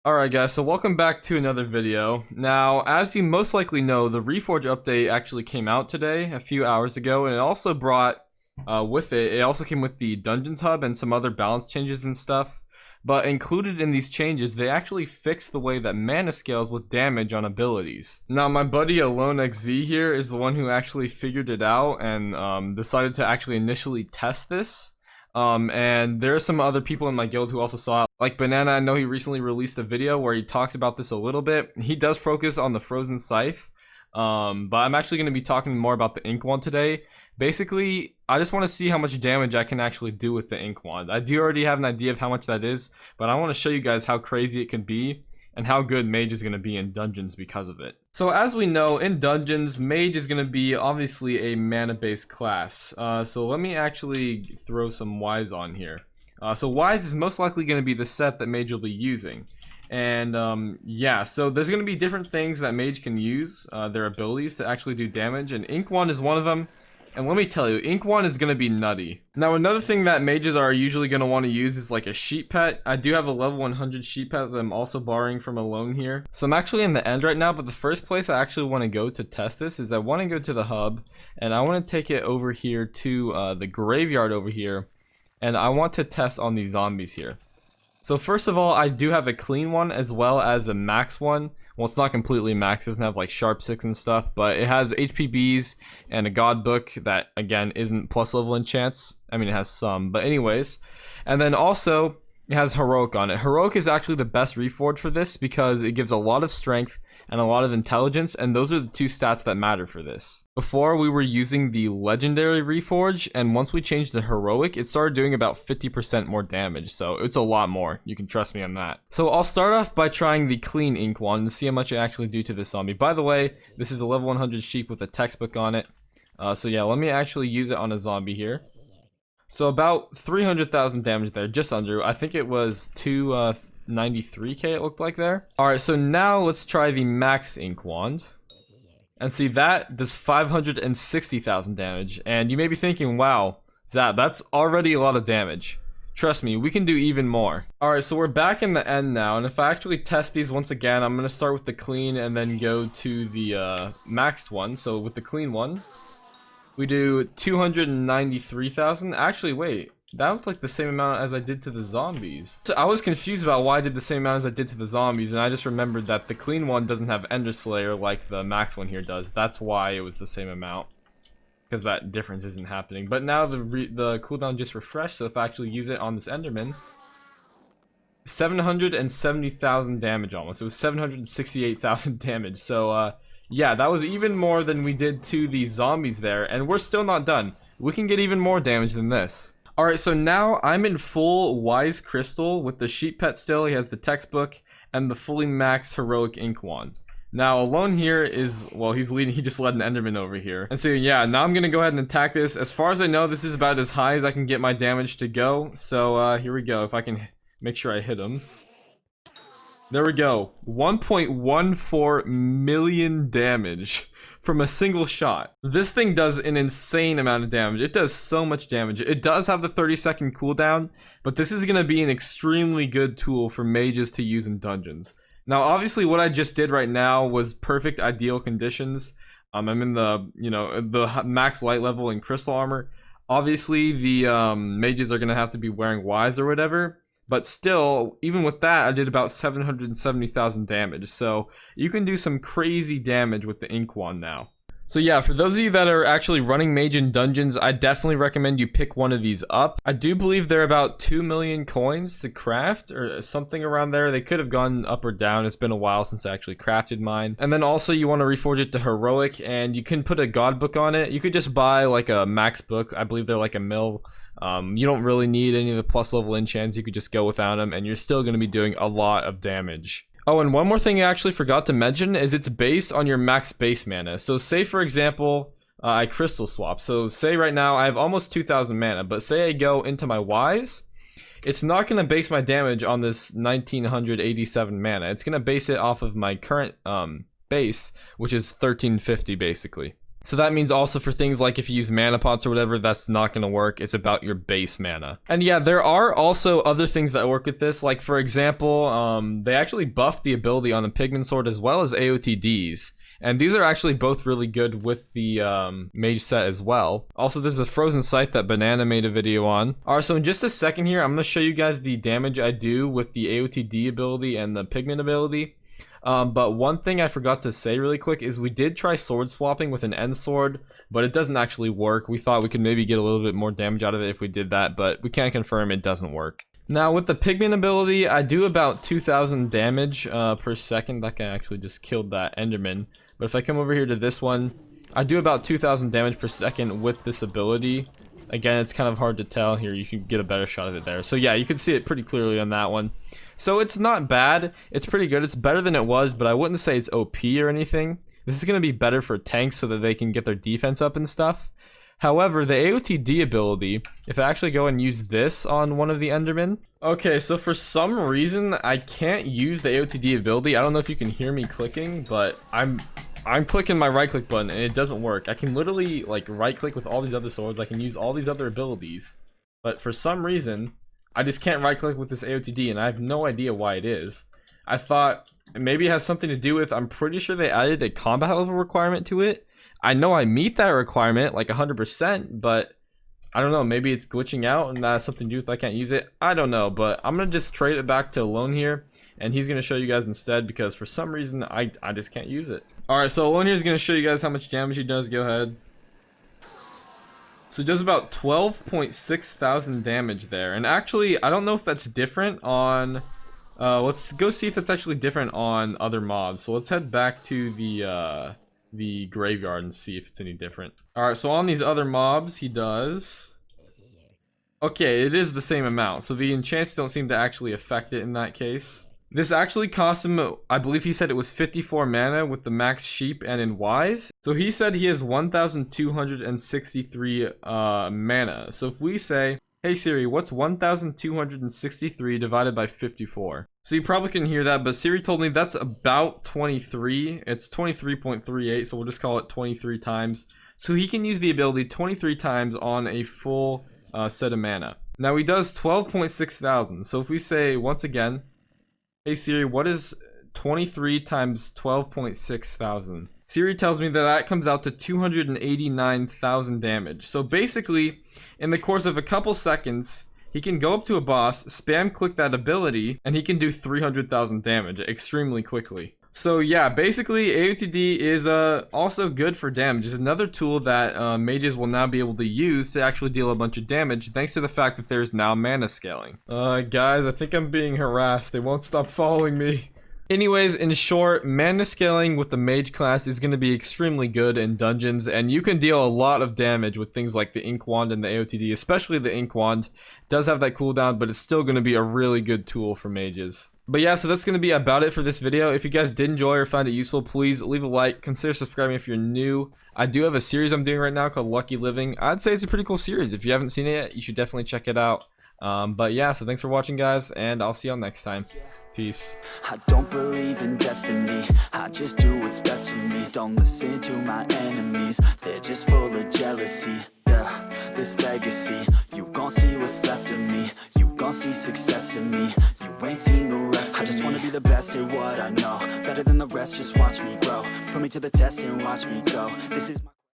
Alright guys, so welcome back to another video. Now, as you most likely know, the Reforge update actually came out today, a few hours ago, and it also brought it also came with the Dungeons Hub and some other balance changes and stuff. But included in these changes, they actually fixed the way that mana scales with damage on abilities. Now, my buddy AloneXZ here is the one who actually figured it out and decided to actually initially test this. And there are some other people in my guild who also saw it. Like Banana, I know he recently released a video where he talks about this a little bit. He does focus on the Frozen Scythe, but I'm actually going to be talking more about the Ink Wand today. Basically, I just want to see how much damage I can actually do with the Ink Wand. I do already have an idea of how much that is, but I want to show you guys how crazy it can be and how good Mage is going to be in dungeons because of it. So as we know, in dungeons, Mage is going to be obviously a mana-based class. So let me actually throw some Wise on here. So Wise is most likely going to be the set that Mage will be using. And yeah, so there's going to be different things that Mage can use, their abilities to actually do damage, and Ink Wand is one of them. And let me tell you, Ink Wand is going to be nutty. Now, another thing that mages are usually going to want to use is like a sheep pet. I do have a level 100 sheep pet that I'm also borrowing from Alone here. So I'm actually in the end right now, but the first place I actually want to go to test this is I want to go to the hub, and I want to take it over here to the graveyard over here, and I want to test on these zombies here. So first of all, I do have a clean one as well as a max one. Well, it's not completely max, it doesn't have like sharp 6 and stuff, but it has HPBs and a god book that, again, isn't plus level enchants. I mean, it has some, but anyways. And then also, it has Heroic on it. Heroic is actually the best reforge for this because it gives a lot of strength and a lot of intelligence, and those are the two stats that matter for this. Before, we were using the legendary reforge, and once we changed to heroic, it started doing about 50% more damage, so it's a lot more. You can trust me on that. So I'll start off by trying the clean Ink Wand to see how much it actually do to this zombie. By the way, this is a level 100 sheep with a textbook on it. So yeah, let me actually use it on a zombie here. So about 300,000 damage there, just under. I think it was 293k it looked like there. Alright, so now let's try the max Ink Wand. And see, that does 560,000 damage. And you may be thinking, wow, Zap, that's already a lot of damage. Trust me, we can do even more. Alright, so we're back in the end now, and if I actually test these once again, I'm going to start with the clean and then go to the maxed one. So with the clean one, we do 293,000. Actually, wait. That looked like the same amount as I did to the zombies. So I was confused about why I did the same amount as I did to the zombies, and I just remembered that the clean one doesn't have Ender Slayer like the max one here does. That's why it was the same amount. Because that difference isn't happening. But now the cooldown just refreshed, so if I actually use it on this Enderman, 770,000 damage almost. It was 768,000 damage. So, yeah, that was even more than we did to the zombies there, and we're still not done. We can get even more damage than this. Alright, so now I'm in full Wise Crystal with the sheep pet still. He has the textbook and the fully maxed heroic Ink Wand. Now, Alone here is, well, he just led an Enderman over here. And so, yeah, now I'm gonna go ahead and attack this. As far as I know, this is about as high as I can get my damage to go. So, here we go. If I can make sure I hit him. There we go. 1.14 million damage from a single shot. This thing does an insane amount of damage. It does so much damage. It does have the 30-second cooldown, but this is going to be an extremely good tool for mages to use in dungeons. Now, obviously, what I just did right now was perfect ideal conditions. I'm in the, the max light level in crystal armor. Obviously, the mages are going to have to be wearing Wise or whatever. But still, even with that, I did about 770,000 damage. So you can do some crazy damage with the Ink Wand now. So yeah, for those of you that are actually running Mage in dungeons, I definitely recommend you pick one of these up. I do believe they're about 2 million coins to craft or something around there. They could have gone up or down. It's been a while since I actually crafted mine. And then also you want to reforge it to heroic, and you can put a god book on it. You could just buy like a max book. I believe they're like a mil. You don't really need any of the plus level enchants. You could just go without them, and you're still going to be doing a lot of damage. Oh, and one more thing I actually forgot to mention is it's based on your max base mana. So say, for example, I crystal swap. So say right now I have almost 2,000 mana, but say I go into my Wise, it's not going to base my damage on this 1,987 mana. It's going to base it off of my current base, which is 1,350 basically. So that means also for things like if you use mana pots or whatever, that's not going to work. It's about your base mana. And yeah, there are also other things that work with this. Like for example, they actually buffed the ability on the Pigman Sword as well as AOTDs. And these are actually both really good with the mage set as well. Also, there's a frozen scythe that Banana made a video on. Alright, so in just a second here, I'm going to show you guys the damage I do with the AOTD ability and the Pigman ability. But one thing I forgot to say really quick is we did try sword swapping with an end sword, but it doesn't actually work. We thought we could maybe get a little bit more damage out of it if we did that, but we can't confirm it doesn't work. Now with the Pigman ability, I do about 2,000 damage per second. That guy actually just killed that Enderman. But if I come over here to this one, I do about 2,000 damage per second with this ability. Again, it's kind of hard to tell here. You can get a better shot of it there. So yeah, you can see it pretty clearly on that one. So it's not bad. It's pretty good. It's better than it was, but I wouldn't say it's OP or anything. This is going to be better for tanks so that they can get their defense up and stuff. However, the AOTD ability, if I actually go and use this on one of the Endermen. Okay, so for some reason, I can't use the AOTD ability. I don't know if you can hear me clicking, but I'm clicking my right click button and it doesn't work. I can literally like right click with all these other swords. I can use all these other abilities, but for some reason I just can't right click with this AOTD and I have no idea why it is. I thought maybe it has something to do with, I'm pretty sure they added a combat level requirement to it. I know I meet that requirement like 100%, but I don't know, maybe it's glitching out and that has something to do with I can't use it. I don't know, but I'm gonna just trade it back to Alone here and he's gonna show you guys instead because for some reason I just can't use it. Alright, so Alone here is gonna show you guys how much damage he does. Go ahead. So he does about 12.6 thousand damage there, and actually I don't know if that's different on let's go see if it's actually different on other mobs. So let's head back to the graveyard and see if it's any different. Alright, so on these other mobs he does, okay, it is the same amount, so the enchants don't seem to actually affect it in that case. This actually cost him, I believe he said it was 54 mana with the max sheep and in wise. So he said he has 1,263 mana. So if we say, hey Siri, what's 1,263 divided by 54? So you probably can hear that, but Siri told me that's about 23. It's 23.38, so we'll just call it 23 times. So he can use the ability 23 times on a full set of mana. Now he does 12.6 thousand. So if we say, once again, hey Siri, what is 23 times 12.6 thousand? Siri tells me that that comes out to 289,000 damage. So basically, in the course of a couple seconds, he can go up to a boss, spam click that ability, and he can do 300,000 damage extremely quickly. So yeah, basically AOTD is also good for damage. It's another tool that mages will now be able to use to actually deal a bunch of damage thanks to the fact that there's now mana scaling. Guys, I think I'm being harassed. They won't stop following me. Anyways, in short, mana scaling with the mage class is going to be extremely good in dungeons, and you can deal a lot of damage with things like the Ink Wand and the AOTD, especially the Ink Wand. It does have that cooldown, but it's still going to be a really good tool for mages. But yeah, so that's going to be about it for this video. If you guys did enjoy or found it useful, please leave a like, consider subscribing if you're new. I do have a series I'm doing right now called Lucky Living. I'd say it's a pretty cool series. If you haven't seen it yet, you should definitely check it out. But yeah, so thanks for watching, guys, and I'll see y'all next time. Peace. I don't believe in destiny, I just do what's best for me. Don't listen to my enemies, they're just full of jealousy. Yeah, this legacy, you gon' see what's left of me. You gon' see success in me, you ain't seen the rest of me. I just wanna be the best at what I know, better than the rest, just watch me grow. Put me to the test and watch me go. This is my